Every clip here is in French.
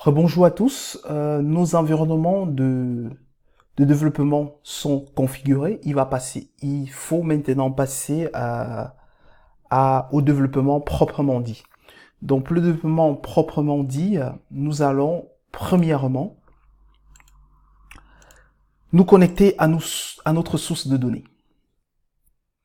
Rebonjour à tous. Nos environnements de développement sont configurés. Il faut maintenant passer au développement proprement dit. Donc, le développement proprement dit, nous allons premièrement nous connecter à notre source de données.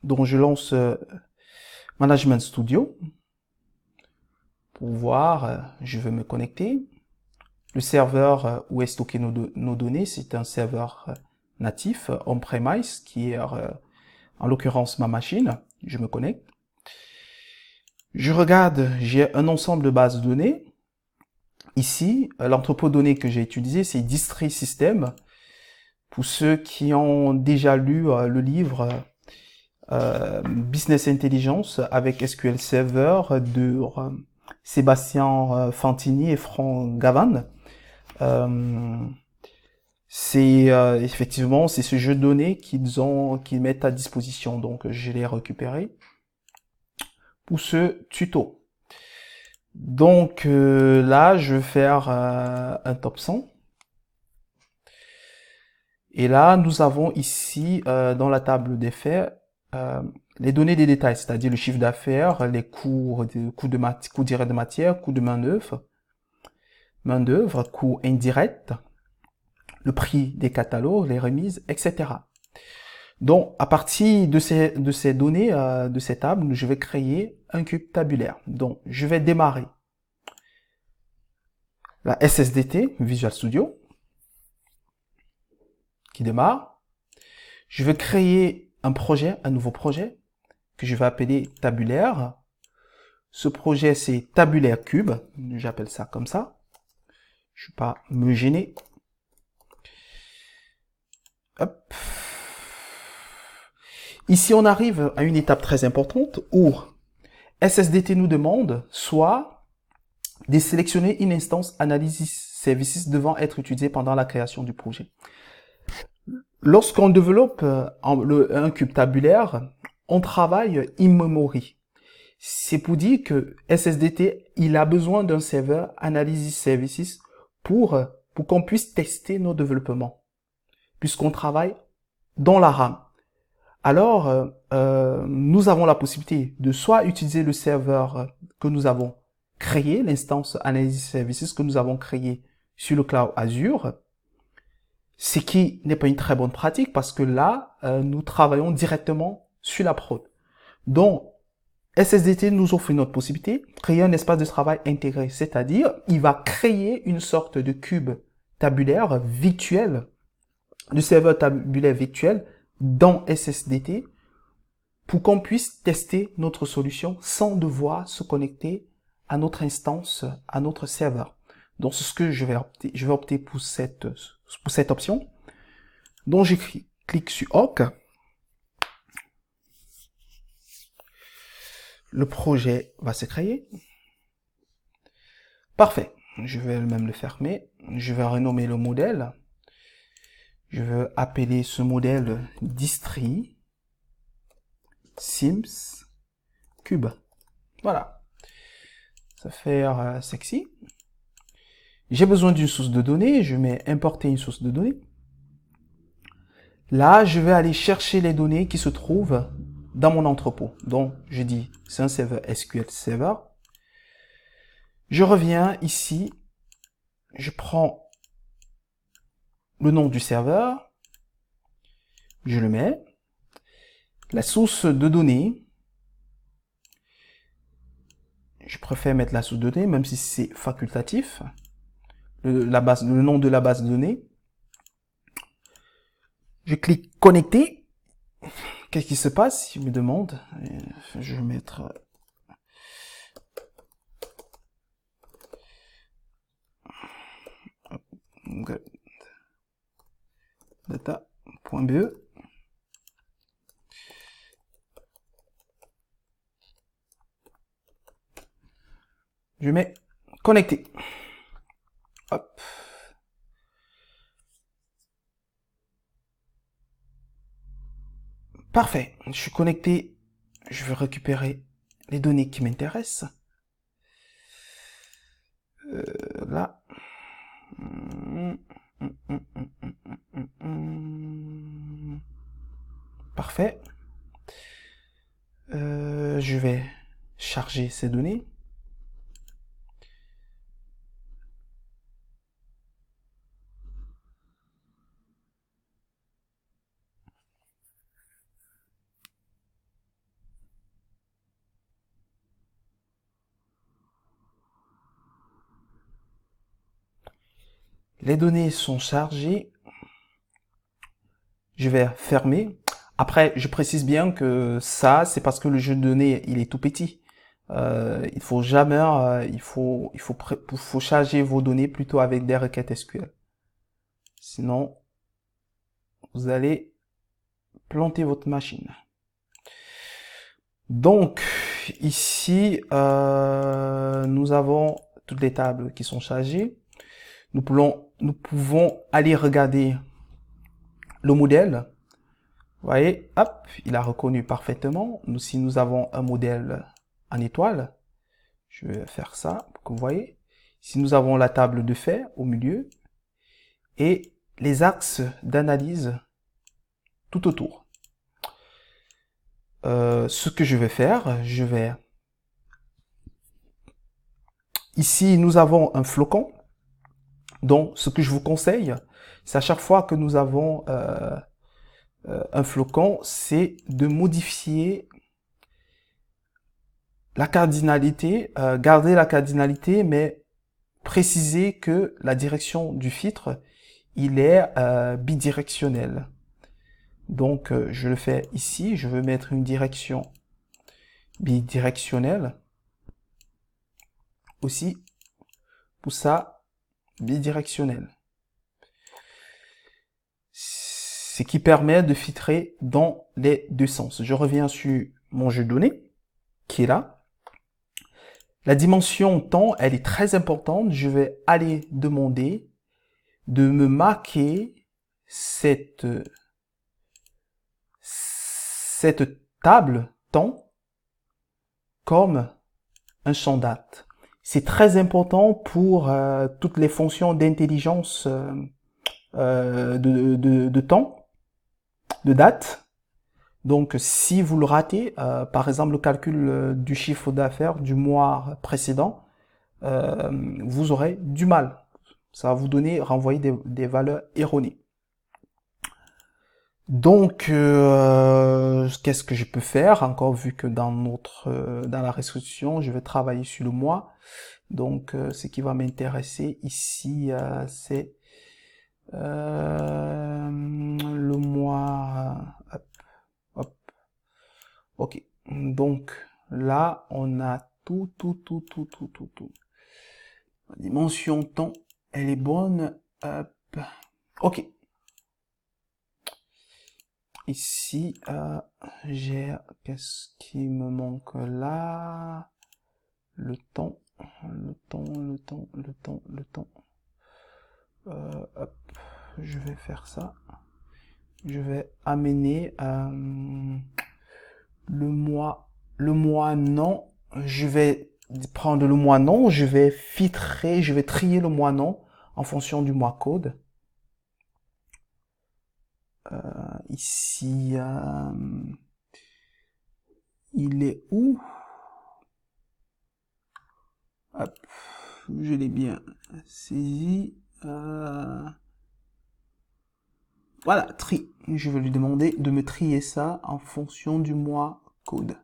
Donc, je lance Management Studio pour voir, je veux me connecter. Le serveur où est stocké nos données, c'est un serveur natif on-premise qui est en l'occurrence ma machine. Je me connecte. Je regarde, j'ai un ensemble de bases de données. Ici, l'entrepôt de données que j'ai utilisé, c'est Distri System. Pour ceux qui ont déjà lu le livre Business Intelligence avec SQL Server de Sébastien Fantini et Franck Gavan. C'est effectivement c'est ce jeu de données qu'ils mettent à disposition. Donc je l'ai récupéré pour ce tuto. Donc là je vais faire un top 100. Et là nous avons ici dans la table des faits les données des détails, c'est-à-dire le chiffre d'affaires, les coûts directs de matière, coûts de main-d'œuvre, coûts indirects, le prix des catalogues, les remises, etc. Donc, à partir de ces données, de ces tables, je vais créer un cube tabulaire. Donc, je vais démarrer la SSDT, Visual Studio, qui démarre. Je vais créer un nouveau projet, que je vais appeler tabulaire. Ce projet, c'est tabulaire cube. J'appelle ça comme ça. Je ne vais pas me gêner. Hop. Ici, on arrive à une étape très importante où SSDT nous demande soit de sélectionner une instance Analysis Services devant être utilisée pendant la création du projet. Lorsqu'on développe un cube tabulaire, on travaille in-memory. C'est pour dire que SSDT, il a besoin d'un serveur Analysis Services pour qu'on puisse tester nos développements, puisqu'on travaille dans la RAM. Alors, nous avons la possibilité de soit utiliser le serveur que nous avons créé, l'instance Analysis Services que nous avons créé sur le cloud Azure, ce qui n'est pas une très bonne pratique parce que là, nous travaillons directement sur la prod. Donc, SSDT nous offre une autre possibilité, créer un espace de travail intégré, c'est-à-dire, il va créer une sorte de cube tabulaire virtuel, de serveur tabulaire virtuel dans SSDT pour qu'on puisse tester notre solution sans devoir se connecter à notre instance, à notre serveur. Donc, c'est ce que je vais opter. Je vais opter pour cette option. Donc, je clique sur OK. Le projet va se créer. Parfait. Je vais même le fermer. Je vais renommer le modèle. Je vais appeler ce modèle Distri Sims Cube. Voilà. Ça fait sexy. J'ai besoin d'une source de données. Je mets importer une source de données. Là, je vais aller chercher les données qui se trouvent dans mon entrepôt. Donc, je dis, c'est un serveur SQL Server. Je reviens ici. Je prends le nom du serveur. Je le mets. La source de données. Je préfère mettre la source de données, même si c'est facultatif. Le nom de la base de données. Je clique connecter. Qu'est-ce qui se passe? Il me demande. Je vais mettre data.be. Je mets connecter. Hop. Parfait. Je suis connecté. Je vais récupérer les données qui m'intéressent. Là. charger ces données. Les données sont chargées. Je vais fermer. Après, je précise bien que ça, c'est parce que le jeu de données, il est tout petit. Il faut jamais, faut charger vos données plutôt avec des requêtes SQL. Sinon, vous allez planter votre machine. Donc, ici, nous avons toutes les tables qui sont chargées. Nous pouvons aller regarder le modèle. Vous voyez, hop, il a reconnu parfaitement. Si nous avons un modèle en étoile, je vais faire ça pour que vous voyez. Si nous avons la table de fait au milieu et les axes d'analyse tout autour. Ce que je vais faire, ici, nous avons un flocon. Donc, ce que je vous conseille, c'est à chaque fois que nous avons un flocon, c'est de modifier la cardinalité, garder la cardinalité, mais préciser que la direction du filtre, il est bidirectionnel. Donc, je le fais ici, je veux mettre une direction bidirectionnelle. Aussi, pour ça, bidirectionnel. Ce qui permet de filtrer dans les deux sens. Je reviens sur mon jeu de données, qui est là. La dimension temps, elle est très importante. Je vais aller demander de me marquer cette table temps comme un champ date. C'est très important pour toutes les fonctions d'intelligence de temps, de date. Donc, si vous le ratez, par exemple, le calcul du chiffre d'affaires du mois précédent, vous aurez du mal. Ça va vous renvoyer des valeurs erronées. Donc, qu'est-ce que je peux faire? Encore vu que dans la restitution, je vais travailler sur le mois. Donc, ce qui va m'intéresser ici, c'est le mois. Hop. Ok. Donc, là, on a tout. La dimension temps, elle est bonne. Hop. Ok. Ici, j'ai, qu'est-ce qui me manque là? Le temps. Hop, je vais faire ça. Je vais amener le mois non. Je vais prendre le mois non. Je vais filtrer, je vais trier le mois non en fonction du mois code. Ici, il est où? Hop, je l'ai bien saisi. Voilà, tri. Je vais lui demander de me trier ça en fonction du mois code.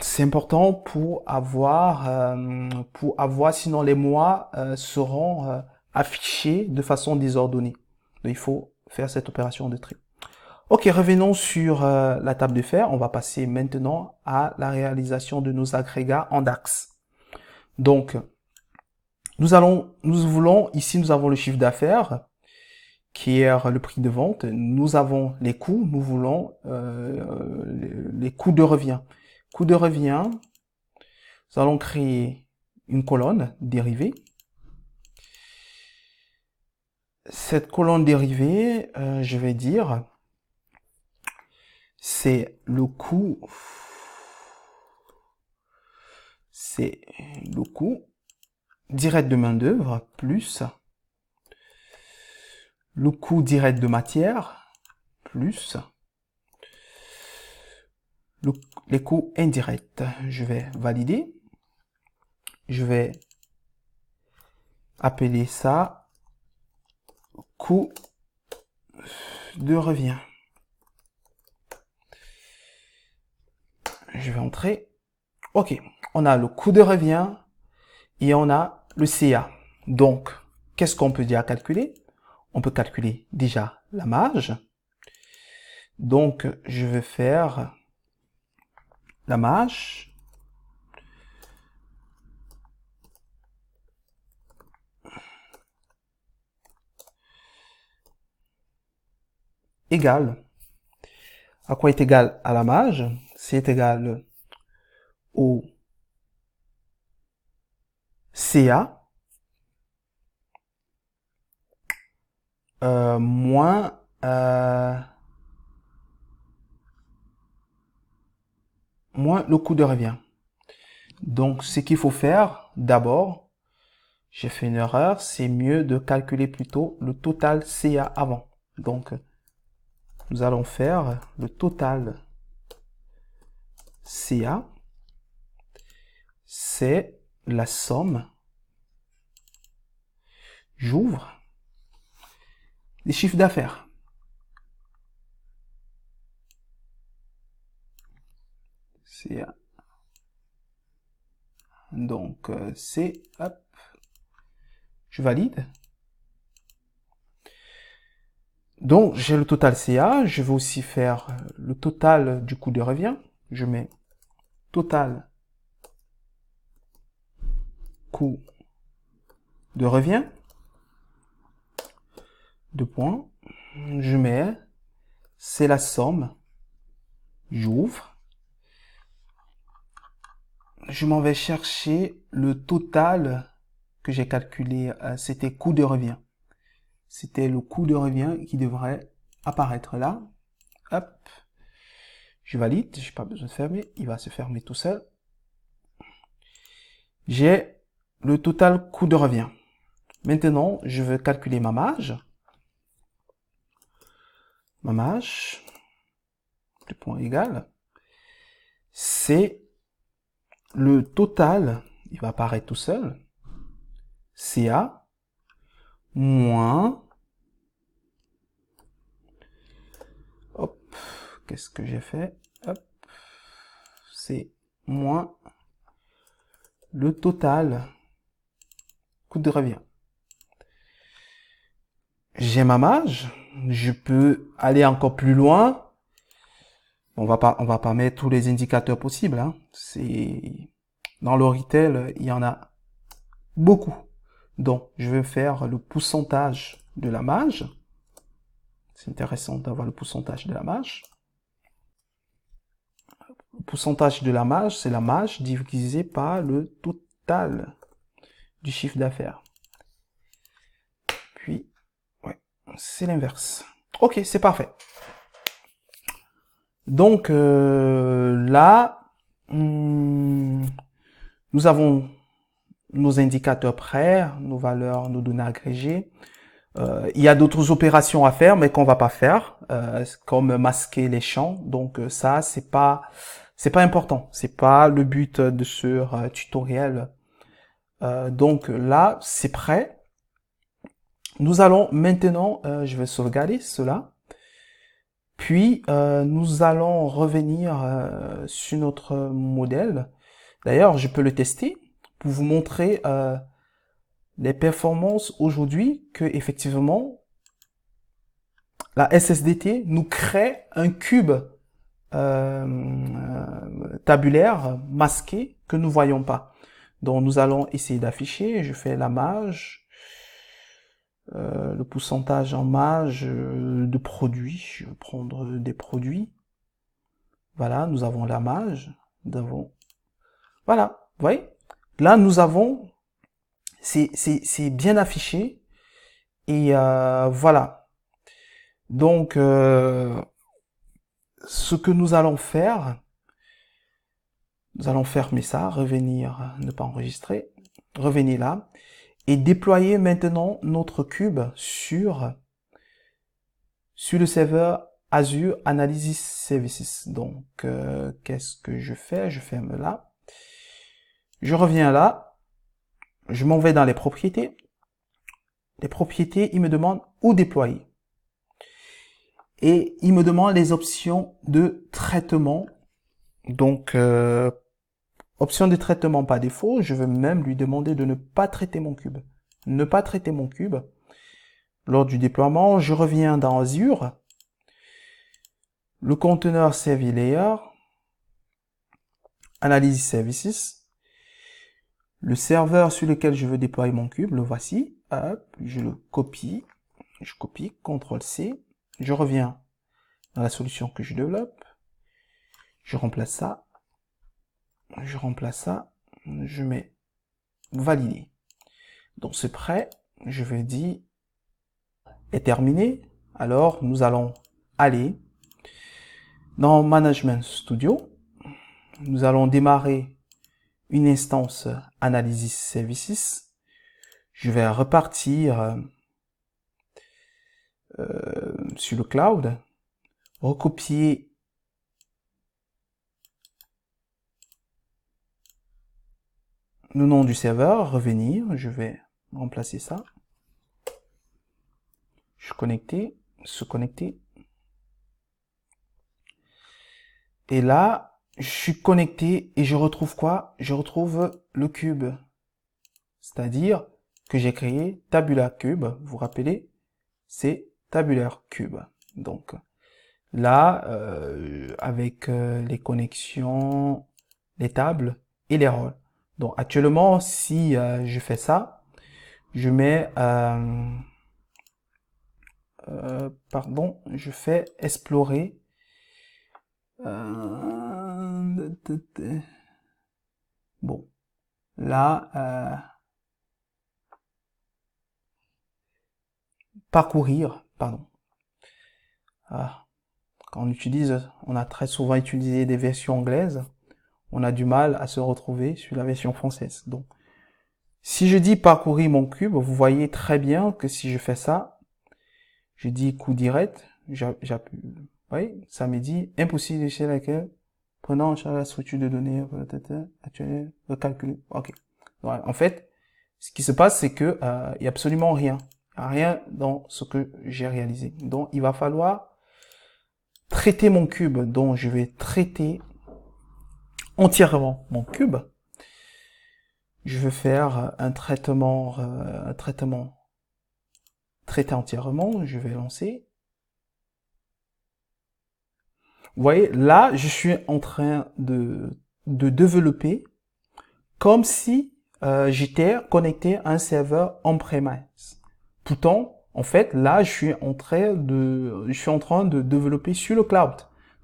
C'est important pour avoir, sinon les mois seront affichés de façon désordonnée. Donc il faut faire cette opération de tri. Ok, revenons sur la table de fer. On va passer maintenant à la réalisation de nos agrégats en DAX. Donc, nous voulons, ici nous avons le chiffre d'affaires, qui est le prix de vente. Nous avons les coûts, nous voulons les coûts de revient. Coût de revient, nous allons créer une colonne dérivée. Cette colonne dérivée, je vais dire, c'est le coût direct de main-d'œuvre plus le coût direct de matière plus les coûts indirects. Je vais valider. Je vais appeler ça coût de revient. Je vais entrer. OK. On a le coût de revient et on a le CA. Donc, qu'est-ce qu'on peut déjà calculer? On peut calculer déjà la marge. Donc, je vais faire la marge égale. À quoi est égal à la marge? C'est égal au CA moins le coût de revient. Donc, ce qu'il faut faire, d'abord, j'ai fait une erreur, c'est mieux de calculer plutôt le total CA avant. Donc, nous allons faire le total CA, c'est la somme, j'ouvre, des chiffres d'affaires. CA. Donc, c'est, hop, je valide. Donc, j'ai le total CA. Je vais aussi faire le total du coût de revient. Je mets total coût de revient. Deux points. Je mets, c'est la somme. J'ouvre. Je m'en vais chercher le total que j'ai calculé. C'était coût de revient. C'était le coût de revient qui devrait apparaître là. Hop. Je valide. J'ai pas besoin de fermer. Il va se fermer tout seul. J'ai le total coût de revient. Maintenant, je veux calculer ma marge. Ma marge, du point égal, c'est le total, il va apparaître tout seul, CA, moins, hop, qu'est-ce que j'ai fait? Hop, c'est moins le total coût de revient. J'ai ma marge, je peux aller encore plus loin. On va pas mettre tous les indicateurs possibles, hein. C'est, dans le retail, il y en a beaucoup. Donc, je vais faire le pourcentage de la marge. C'est intéressant d'avoir le pourcentage de la marge. Le pourcentage de la marge, c'est la marge divisée par le total du chiffre d'affaires. Puis, ouais, c'est l'inverse. Ok, c'est parfait. Donc, là, nous avons nos indicateurs prêts, nos valeurs, nos données agrégées. Il y a d'autres opérations à faire, mais qu'on va pas faire, comme masquer les champs. Donc ça, c'est pas important. C'est pas le but de ce tutoriel. Donc là, c'est prêt. Nous allons maintenant, je vais sauvegarder cela. Puis nous allons revenir sur notre modèle. D'ailleurs, je peux le tester pour vous montrer les performances aujourd'hui que effectivement la SSDT nous crée un cube tabulaire masqué que nous voyons pas. Donc nous allons essayer d'afficher. Je fais la marge, le pourcentage en marge de produits. Je vais prendre des produits. Voilà, nous avons la marge. Nous avons, voilà, vous voyez. Là nous avons, c'est bien affiché et voilà. Donc ce que nous allons faire, nous allons fermer ça, revenir, ne pas enregistrer, revenir là, et déployer maintenant notre cube sur le serveur Azure Analysis Services. Donc, qu'est-ce que je fais? Je ferme là. Je reviens là. Je m'en vais dans les propriétés. Les propriétés, il me demande où déployer. Et il me demande les options de traitement. Donc, option de traitement par défaut, je vais même lui demander de ne pas traiter mon cube. Ne pas traiter mon cube. Lors du déploiement, je reviens dans Azure. Le conteneur Service Layer, Analysis Services. Le serveur sur lequel je veux déployer mon cube, le voici. Hop, je le copie. Je copie, CTRL-C. Je reviens dans la solution que je développe. Je remplace ça. Je remplace ça. Je mets valider. Donc c'est prêt. Je vais dire est terminé. Alors nous allons aller dans Management Studio. Nous allons démarrer une instance Analysis Services. Je vais repartir sur le cloud, recopier le nom du serveur, revenir, je vais remplacer ça. Je connecter, se connecter. Et là, je suis connecté et je retrouve quoi? Je retrouve le cube. C'est-à-dire que j'ai créé Tabular Cube. Vous vous rappelez? C'est Tabular Cube. Donc là, avec les connexions, les tables et les rôles. Donc actuellement, si je fais ça, je mets, pardon, je fais explorer. Bon, là, parcourir, pardon. Quand on a très souvent utilisé des versions anglaises, on a du mal à se retrouver sur la version française. Donc, si je dis parcourir mon cube, vous voyez très bien que si je fais ça, je dis coup direct, j'appuie. Oui, ça me dit impossible de chez laquelle prenant en charge la structure de données actuelle, recalculer. Ok. Voilà. En fait, ce qui se passe, c'est que il y a absolument rien, rien dans ce que j'ai réalisé. Donc, il va falloir traiter mon cube. Donc, je vais traiter entièrement mon cube. Je vais faire un traitement, traiter entièrement. Je vais lancer. Vous voyez, là, je suis en train de développer comme si j'étais connecté à un serveur on-premise. Pourtant, en fait, là, je suis en train de développer sur le cloud.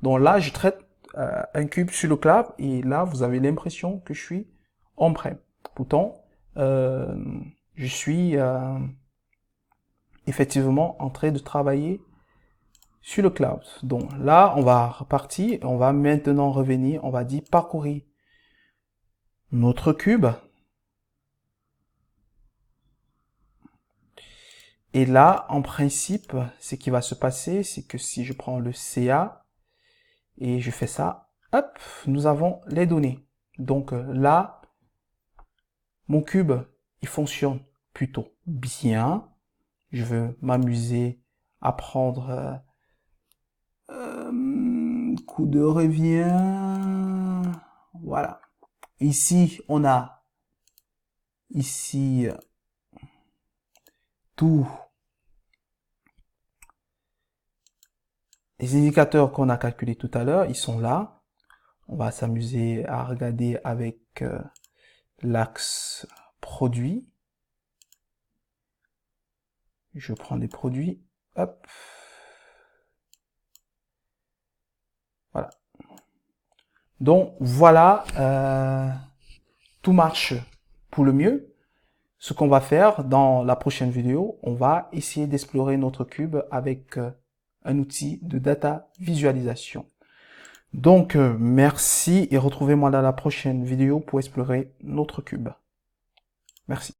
Donc là, je traite un cube sur le cloud et là, vous avez l'impression que je suis on-prem. Pourtant, je suis effectivement en train de travailler sur le cloud. Donc là, on va repartir, on va maintenant revenir, on va dire parcourir notre cube. Et là, en principe, ce qui va se passer, c'est que si je prends le CA et je fais ça, hop, nous avons les données. Donc là, mon cube, il fonctionne plutôt bien. Je veux m'amuser à prendre coup de revient. Voilà. Ici, on a ici tous les indicateurs qu'on a calculés tout à l'heure. Ils sont là. On va s'amuser à regarder avec l'axe produit. Je prends les produits. Hop. Voilà. Donc voilà, tout marche pour le mieux. Ce qu'on va faire dans la prochaine vidéo, on va essayer d'explorer notre cube avec un outil de data visualisation. Donc merci et retrouvez-moi dans la prochaine vidéo pour explorer notre cube. Merci.